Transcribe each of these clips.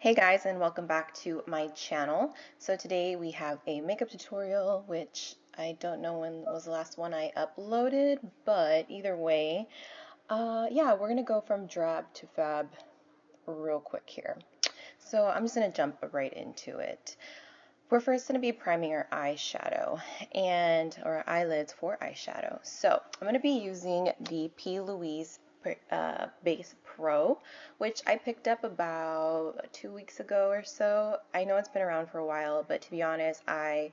Hey guys, and welcome back to my channel. So today we have a makeup tutorial, which I don't know when was the last one I uploaded, but either way, yeah, we're gonna go from drab to fab real quick here. So I'm just gonna jump right into it. We're first going to be priming our eyeshadow or eyelids for eyeshadow. So I'm going to be using the P. Louise Base Pro, which I picked up about 2 weeks ago or so. I know it's been around for a while, but to be honest, I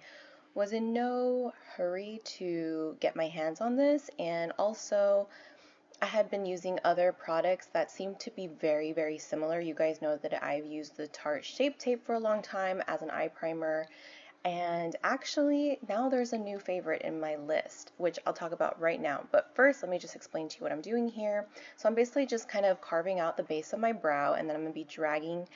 was in no hurry to get my hands on this, and also I had been using other products that seem to be very, very similar. You guys know that I've used the Tarte Shape Tape for a long time as an eye primer. And actually, now there's a new favorite in my list, which I'll talk about right now. But first, let me just explain to you what I'm doing here. So I'm basically just kind of carving out the base of my brow, and then I'm going to be dragging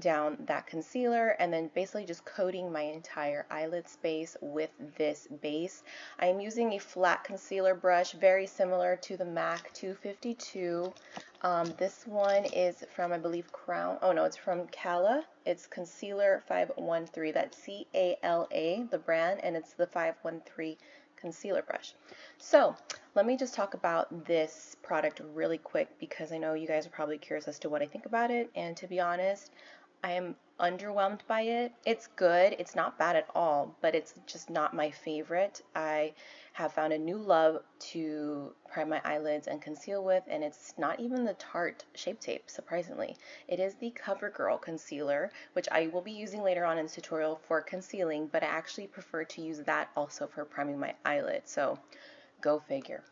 down that concealer and then basically just coating my entire eyelid space with this base. I am using a flat concealer brush, very similar to the MAC 252. This one is from, I believe, Crown. Oh no, it's from Cala. It's Concealer 513. That's C-A-L-A, the brand, and it's the 513 concealer brush. So let me just talk about this product really quick because I know you guys are probably curious as to what I think about it. And to be honest, I am underwhelmed by it. It's good. It's not bad at all, but it's just not my favorite. I have found a new love to prime my eyelids and conceal with, and it's not even the Tarte Shape Tape, surprisingly. It is the CoverGirl concealer, which I will be using later on in this tutorial for concealing, but I actually prefer to use that also for priming my eyelid, so go figure.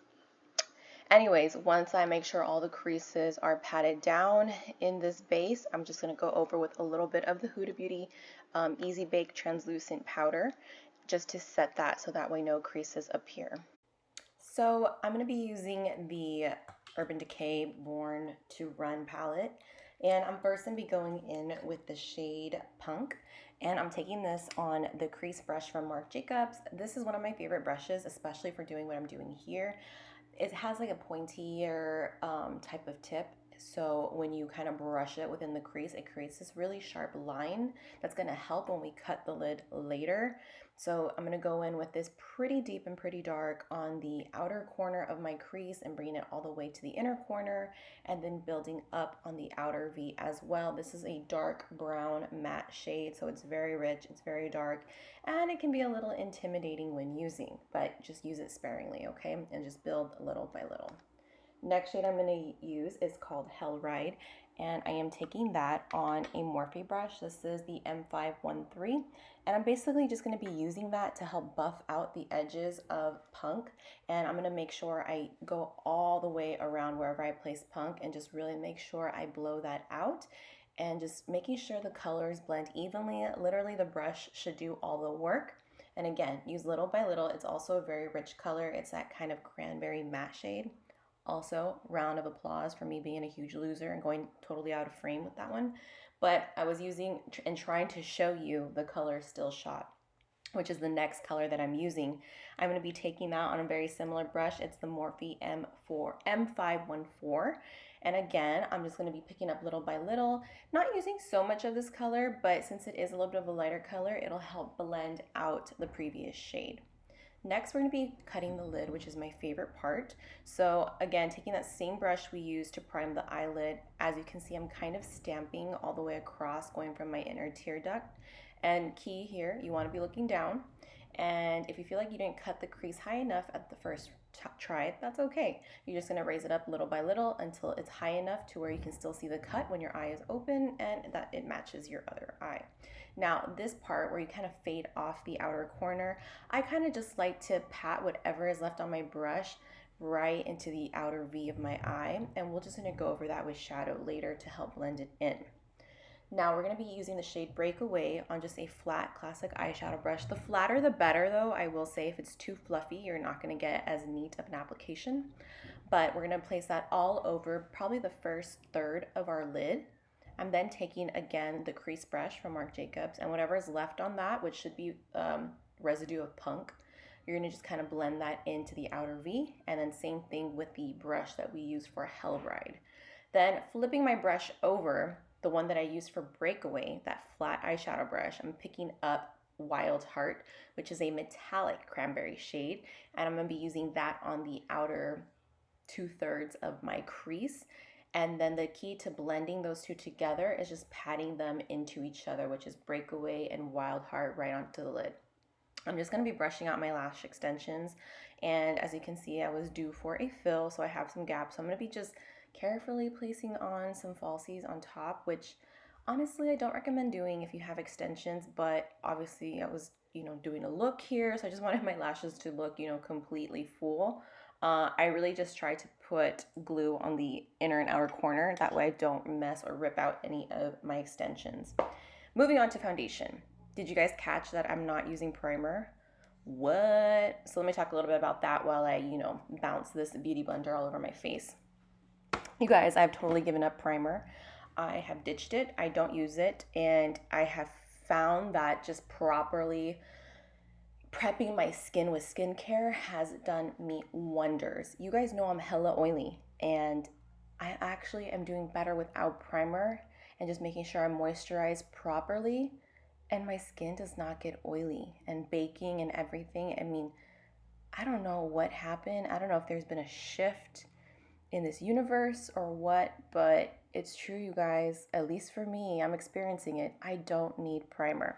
Anyways, once I make sure all the creases are patted down in this base, I'm just going to go over with a little bit of the Huda Beauty Easy Bake Translucent Powder just to set that so that way no creases appear. So I'm going to be using the Urban Decay Born to Run palette, and I'm first going to be going in with the shade Punk, and I'm taking this on the crease brush from Marc Jacobs. This is one of my favorite brushes, especially for doing what I'm doing here. It has like a pointier type of tip, so when you kind of brush it within the crease, it creates this really sharp line that's going to help when we cut the lid later. So I'm going to go in with this pretty deep and pretty dark on the outer corner of my crease and bringing it all the way to the inner corner, and then building up on the outer V as well. This is a dark brown matte shade, so it's very rich, it's very dark, and it can be a little intimidating when using, but just use it sparingly, okay? And just build little by little. Next shade I'm going to use is called Hell Ride, and I am taking that on a Morphe brush. This is the M513, and I'm basically just going to be using that to help buff out the edges of Punk, and I'm going to make sure I go all the way around wherever I place Punk and just really make sure I blow that out, and just making sure the colors blend evenly. Literally, the brush should do all the work. And again, use little by little. It's also a very rich color. It's that kind of cranberry matte shade. Also, round of applause for me being a huge loser and going totally out of frame with that one. But I was using and trying to show you the color Still Shot, which is the next color that I'm using. I'm going to be taking that on a very similar brush. It's the Morphe M514. And again, I'm just going to be picking up little by little, not using so much of this color, but since it is a little bit of a lighter color, it'll help blend out the previous shade. Next, we're going to be cutting the lid, which is my favorite part. So again, taking that same brush we used to prime the eyelid, as you can see, I'm kind of stamping all the way across, going from my inner tear duct. And key here, you want to be looking down. And if you feel like you didn't cut the crease high enough at the first try, that's okay. You're just going to raise it up little by little until it's high enough to where you can still see the cut when your eye is open and that it matches your other eye. Now, this part where you kind of fade off the outer corner, I kind of just like to pat whatever is left on my brush right into the outer V of my eye, and we're just going to go over that with shadow later to help blend it in. Now we're going to be using the shade Breakaway on just a flat classic eyeshadow brush. The flatter the better though, I will say. If it's too fluffy, you're not going to get as neat of an application. But we're going to place that all over probably the first third of our lid. I'm then taking again the crease brush from Marc Jacobs, and whatever is left on that, which should be residue of Punk, you're going to just kind of blend that into the outer V, and then same thing with the brush that we use for Hell Ride. Then flipping my brush over, the one that I used for Breakaway, that flat eyeshadow brush, I'm picking up Wild Heart, which is a metallic cranberry shade, and I'm going to be using that on the outer 2/3 of my crease. And then the key to blending those two together is just patting them into each other, which is Breakaway and Wild Heart right onto the lid. I'm just going to be brushing out my lash extensions, and as you can see, I was due for a fill, so I have some gaps. So I'm going to be just carefully placing on some falsies on top, which honestly I don't recommend doing if you have extensions, but obviously I was, doing a look here, so I just wanted my lashes to look, completely full. I really just try to put glue on the inner and outer corner, that way I don't mess or rip out any of my extensions. Moving on to foundation. Did you guys catch that I'm not using primer? What? So let me talk a little bit about that while I, bounce this beauty blender all over my face. You guys, I've totally given up primer. I have ditched it. I don't use it. And I have found that just properly prepping my skin with skincare has done me wonders. You guys know I'm hella oily, and I actually am doing better without primer and just making sure I'm moisturized properly, and my skin does not get oily and baking and everything. I mean, I don't know what happened. I don't know if there's been a shift in this universe or what, but it's true, you guys. At least for me, I'm experiencing it. I don't need primer.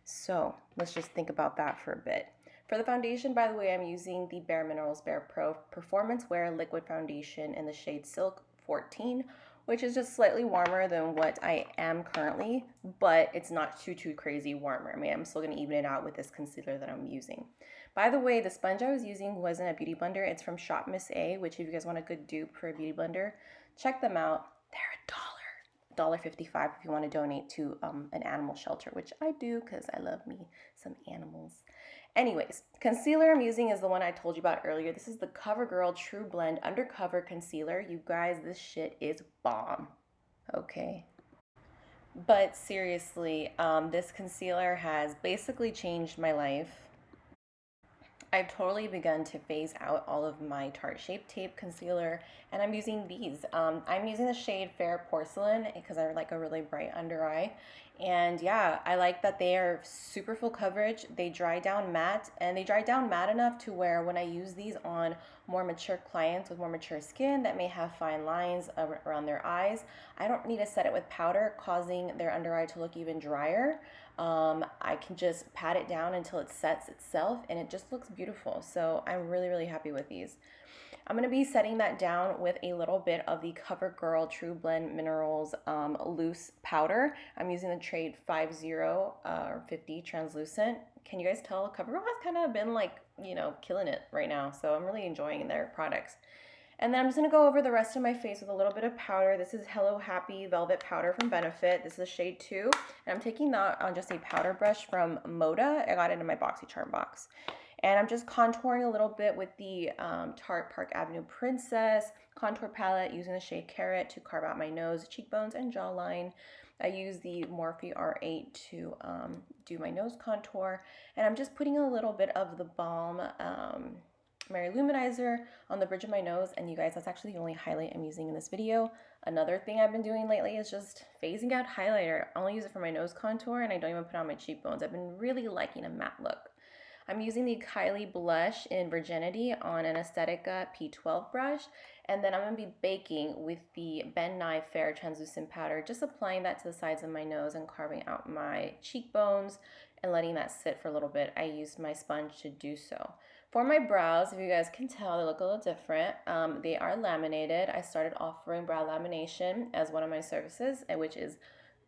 So let's just think about that for a bit. For the foundation, by the way, I'm using the Bare Minerals Bare Pro Performance Wear Liquid Foundation in the shade Silk 14, which is just slightly warmer than what I am currently, but it's not too crazy warmer. I mean, I'm still gonna even it out with this concealer that I'm using. By the way, the sponge I was using wasn't a beauty blender. It's from Shop Miss A, which if you guys want a good dupe for a beauty blender, check them out. They're $1.55 if you want to donate to an animal shelter, which I do because I love me some animals. Anyways, concealer I'm using is the one I told you about earlier. This is the CoverGirl True Blend Undercover Concealer. You guys, this shit is bomb. Okay. But seriously, this concealer has basically changed my life. I've totally begun to phase out all of my Tarte Shape Tape concealer, and I'm using these. I'm using the shade Fair Porcelain because I like a really bright under eye. And yeah, I like that they are super full coverage. They dry down matte, and they dry down matte enough to where when I use these on more mature clients with more mature skin that may have fine lines around their eyes, I don't need to set it with powder, causing their under eye to look even drier. I can just pat it down until it sets itself, and it just looks beautiful. So I'm really happy with these. I'm going to be setting that down with a little bit of the CoverGirl True Blend Minerals loose powder. I'm using the shade 50 or 50 translucent. Can you guys tell CoverGirl has kind of been like, killing it right now. So I'm really enjoying their products. And then I'm just going to go over the rest of my face with a little bit of powder. This is Hello Happy Velvet Powder from Benefit. This is shade 2. And I'm taking that on just a powder brush from Moda. I got it in my BoxyCharm box. And I'm just contouring a little bit with the Tarte Park Avenue Princess contour palette using the shade Carrot to carve out my nose, cheekbones, and jawline. I use the Morphe R8 to do my nose contour. And I'm just putting a little bit of the Balm Mary Luminizer on the bridge of my nose, and you guys, that's actually the only highlight I'm using in this video. Another thing I've been doing lately is just phasing out highlighter. I only use it for my nose contour, and I don't even put on my cheekbones. I've been really liking a matte look. I'm using the Kylie blush in Virginity on an Aesthetica P12 brush, and then I'm going to be baking with the Ben Nye Fair Translucent Powder, just applying that to the sides of my nose and carving out my cheekbones and letting that sit for a little bit. I used my sponge to do so. For my brows, if you guys can tell, they look a little different. They are laminated. I started offering brow lamination as one of my services, which is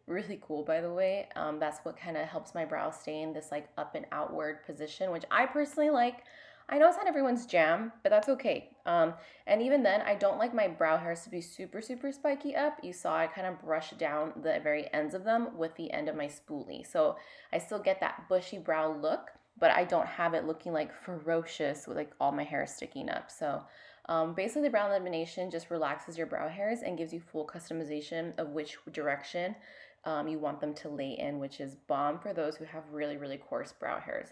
really cool, by the way. That's what kind of helps my brows stay in this like up and outward position, which I personally like. I know it's not everyone's jam, but that's okay. And even then, I don't like my brow hairs to be super spiky up. You saw I kind of brushed down the very ends of them with the end of my spoolie. So I still get that bushy brow look, but I don't have it looking like ferocious with like all my hair sticking up. So basically brow lamination just relaxes your brow hairs and gives you full customization of which direction you want them to lay in, which is bomb for those who have really coarse brow hairs.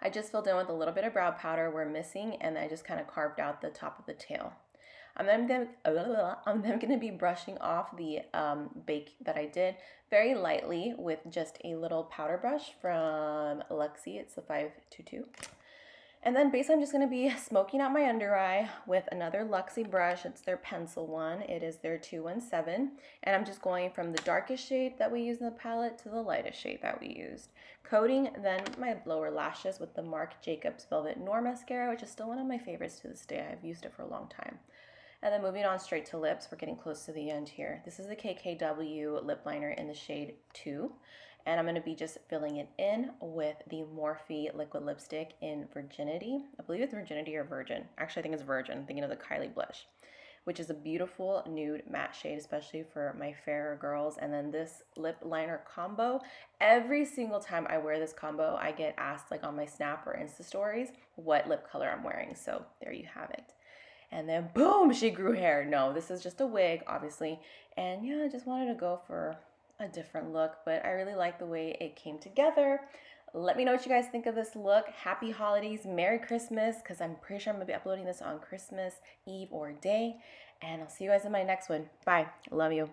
I just filled in with a little bit of brow powder we're missing, and I just kind of carved out the top of the tail. I'm then gonna be brushing off the bake that I did very lightly with just a little powder brush from Luxie. It's the 522. And then base, I'm just going to be smoking out my under eye with another Luxie brush. It's their pencil one. It is their 217. And I'm just going from the darkest shade that we use in the palette to the lightest shade that we used. Coating then my lower lashes with the Marc Jacobs Velvet Noir Mascara, which is still one of my favorites to this day. I've used it for a long time. And then moving on straight to lips, we're getting close to the end here. This is the KKW lip liner in the shade 2. And I'm going to be just filling it in with the Morphe liquid lipstick in Virginity. I believe it's Virginity or Virgin. Actually, I think it's Virgin. I'm thinking of the Kylie blush, which is a beautiful nude matte shade, especially for my fairer girls. And then this lip liner combo, every single time I wear this combo, I get asked like on my Snap or Insta stories what lip color I'm wearing. So there you have it. And then boom, she grew hair. No, this is just a wig, obviously. And yeah, I just wanted to go for a different look, but I really like the way it came together. Let me know what you guys think of this look. Happy holidays, Merry Christmas, because I'm pretty sure I'm gonna be uploading this on Christmas Eve or day. And I'll see you guys in my next one. Bye. Love you.